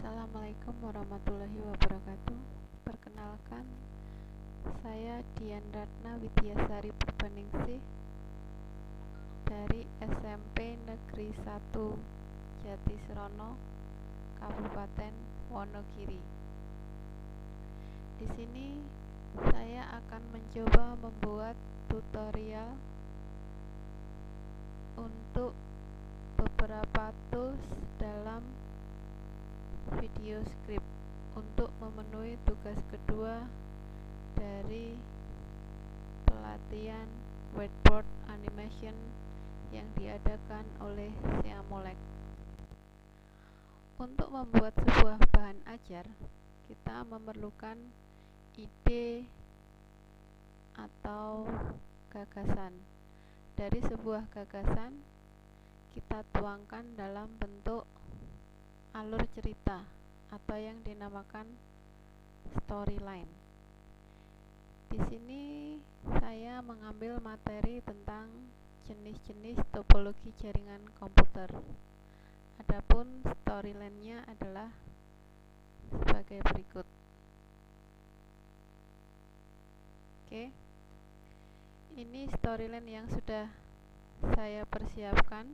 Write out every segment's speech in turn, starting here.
Assalamualaikum warahmatullahi wabarakatuh. Perkenalkan, saya Dian Ratna Widyasari Purbaningsih dari SMP Negeri 1 Jatisrono, Kabupaten Wonogiri. Di sini saya akan mencoba membuat tutorial untuk beberapa tools dalam video script untuk memenuhi tugas kedua dari pelatihan whiteboard animation yang diadakan oleh Siamolek. Untuk membuat sebuah bahan ajar, kita memerlukan ide atau gagasan. Dari sebuah gagasan, kita tuangkan dalam bentuk alur cerita atau yang dinamakan storyline. Di sini saya mengambil materi tentang jenis-jenis topologi jaringan komputer. Adapun storyline-nya adalah sebagai berikut. Oke. Ini storyline yang sudah saya persiapkan.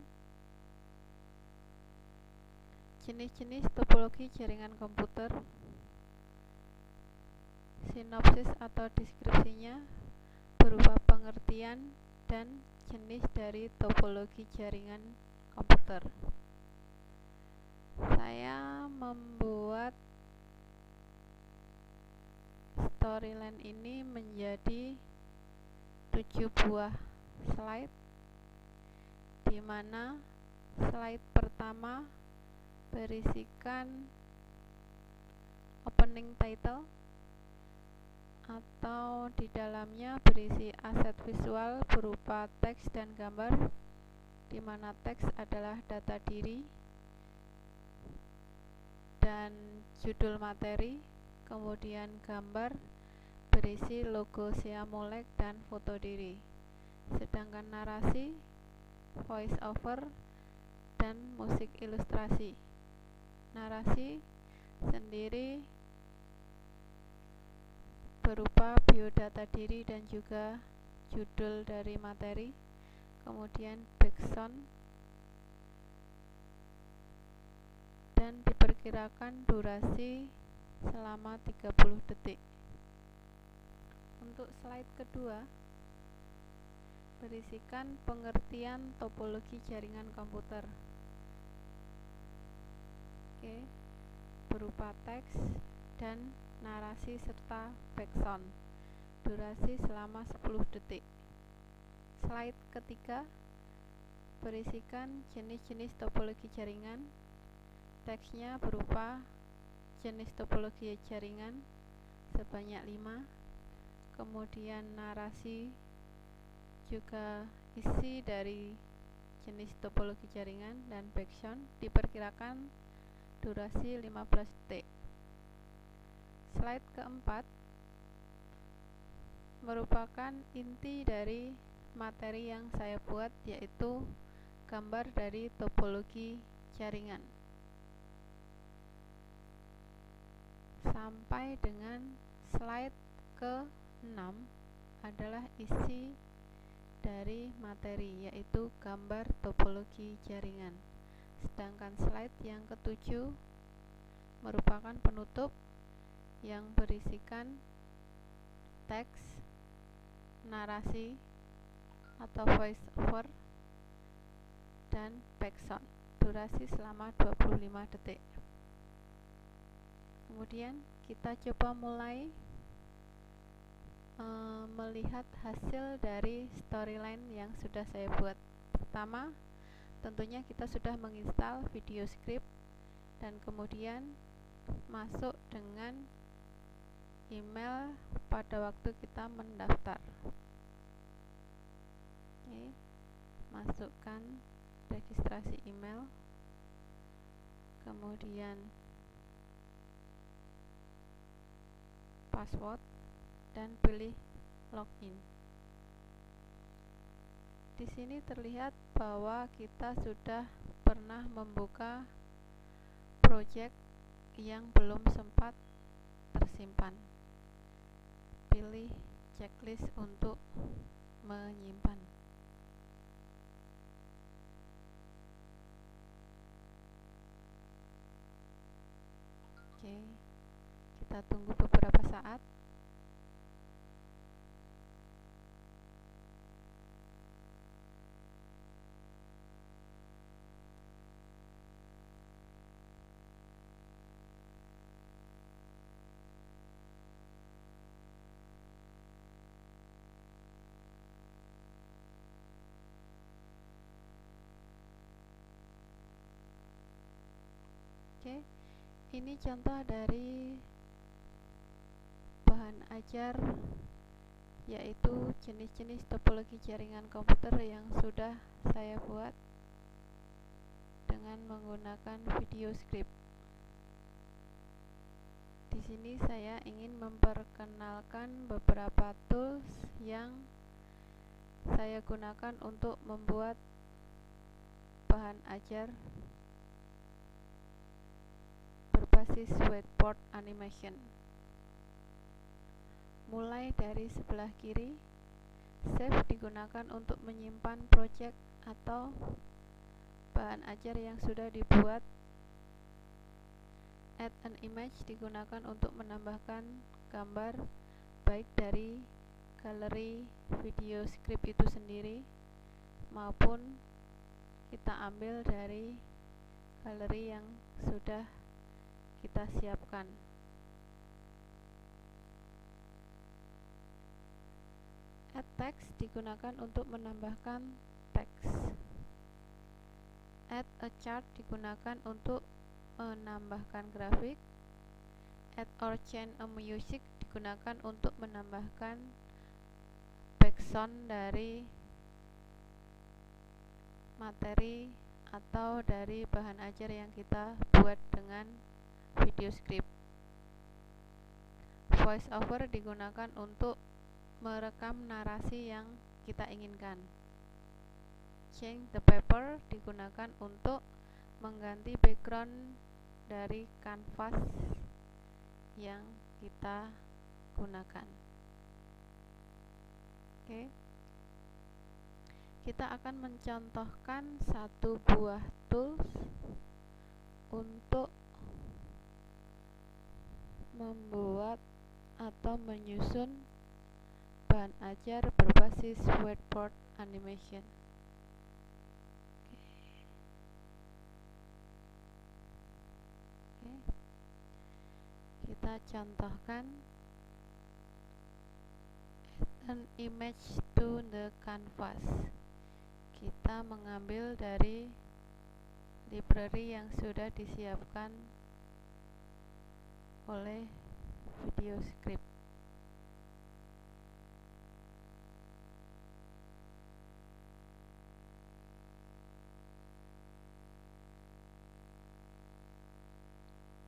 Jenis-jenis topologi jaringan komputer, sinopsis atau deskripsinya berupa pengertian dan jenis dari topologi jaringan komputer. Saya membuat storyline ini menjadi 7 buah slide, di mana slide pertama berisikan opening title atau di dalamnya berisi aset visual berupa teks dan gambar, di mana teks adalah data diri dan judul materi, kemudian gambar berisi logo Siamolek dan foto diri, sedangkan narasi, voice over, dan musik ilustrasi. Narasi sendiri berupa biodata diri dan juga judul dari materi, kemudian background, dan diperkirakan durasi selama 30 detik. Untuk slide kedua berisikan pengertian topologi jaringan komputer. Oke, berupa teks dan narasi serta background, durasi selama 10 detik. Slide ketiga berisikan jenis-jenis topologi jaringan. Teksnya berupa jenis topologi jaringan sebanyak 5, kemudian narasi juga isi dari jenis topologi jaringan, dan background diperkirakan durasi 15 detik. Slide keempat merupakan inti dari materi yang saya buat, yaitu gambar dari topologi jaringan. Sampai dengan slide ke-6 adalah isi dari materi, yaitu gambar topologi jaringan. Sedangkan slide yang ke-7 merupakan penutup yang berisikan teks, narasi atau voice over, dan background, durasi selama 25 detik. Kemudian kita coba mulai melihat hasil dari storyline yang sudah saya buat. Pertama, tentunya kita sudah menginstal video script dan kemudian masuk dengan email pada waktu kita mendaftar. Oke, masukkan registrasi email, kemudian password, dan pilih login. Di sini terlihat bahwa kita sudah pernah membuka project yang belum sempat tersimpan. Pilih checklist untuk menyimpan. Oke, kita tunggu beberapa saat. Oke, ini contoh dari bahan ajar, yaitu jenis-jenis topologi jaringan komputer yang sudah saya buat dengan menggunakan video script. Di sini saya ingin memperkenalkan beberapa tools yang saya gunakan untuk membuat bahan ajar berbasis whiteboard animation. Mulai dari sebelah kiri, save digunakan untuk menyimpan project atau bahan ajar yang sudah dibuat. Add an image digunakan untuk menambahkan gambar baik dari galeri video script itu sendiri maupun kita ambil dari galeri yang sudah kita siapkan. Add text digunakan untuk menambahkan teks. Add a chart digunakan untuk menambahkan grafik. Add or change a music digunakan untuk menambahkan background dari materi atau dari bahan ajar yang kita buat dengan video script. Voice over digunakan untuk merekam narasi yang kita inginkan. Change the paper digunakan untuk mengganti background dari kanvas yang kita gunakan. Oke. Kita akan mencontohkan satu buah tools untuk membuat atau menyusun bahan ajar berbasis whiteboard animation. Oke. Kita contohkan add an image to the canvas. Kita mengambil dari library yang sudah disiapkan oleh video script.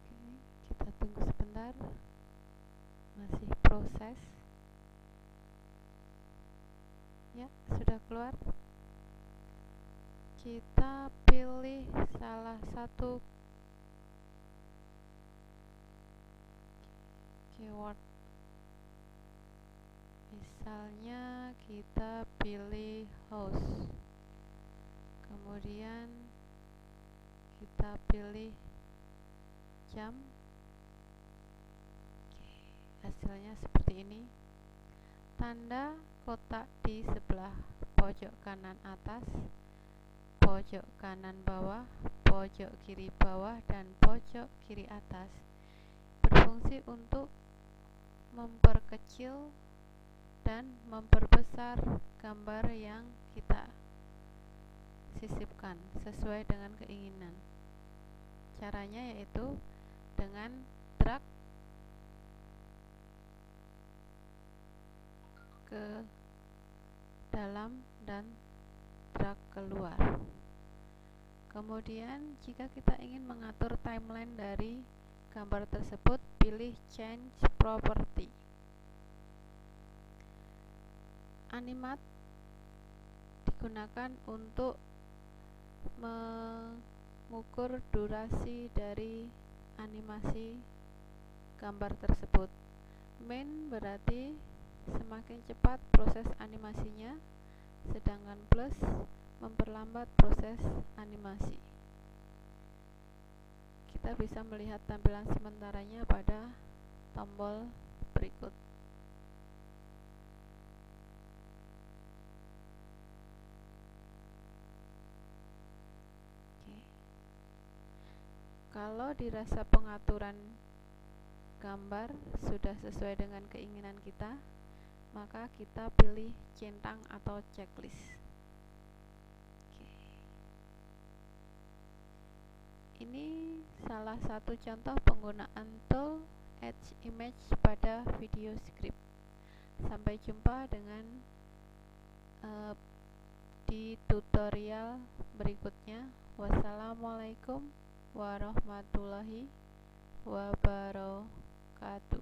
Oke, kita tunggu sebentar, masih proses. Ya, sudah keluar. Kita pilih salah satu keyword. Misalnya kita pilih house. Kemudian kita pilih jam. Hasilnya seperti ini. Tanda kotak di sebelah pojok kanan atas, pojok kanan bawah, pojok kiri bawah, dan pojok kiri atas berfungsi untuk memperkecil dan memperbesar gambar yang kita sisipkan sesuai dengan keinginan. Caranya yaitu dengan drag ke dalam dan drag keluar. Kemudian jika kita ingin mengatur timeline dari gambar tersebut, pilih change property. Animate digunakan untuk mengukur durasi dari animasi animasi gambar tersebut. Min berarti semakin cepat proses animasinya, sedangkan plus memperlambat proses animasi. Kita bisa melihat tampilan sementaranya pada tombol berikut. Kalau dirasa pengaturan gambar sudah sesuai dengan keinginan kita, maka kita pilih centang atau checklist. Ini salah satu contoh penggunaan tool Edge Image pada video script. Sampai jumpa dengan di tutorial berikutnya. Wassalamualaikum warahmatullahi wabarakatuh.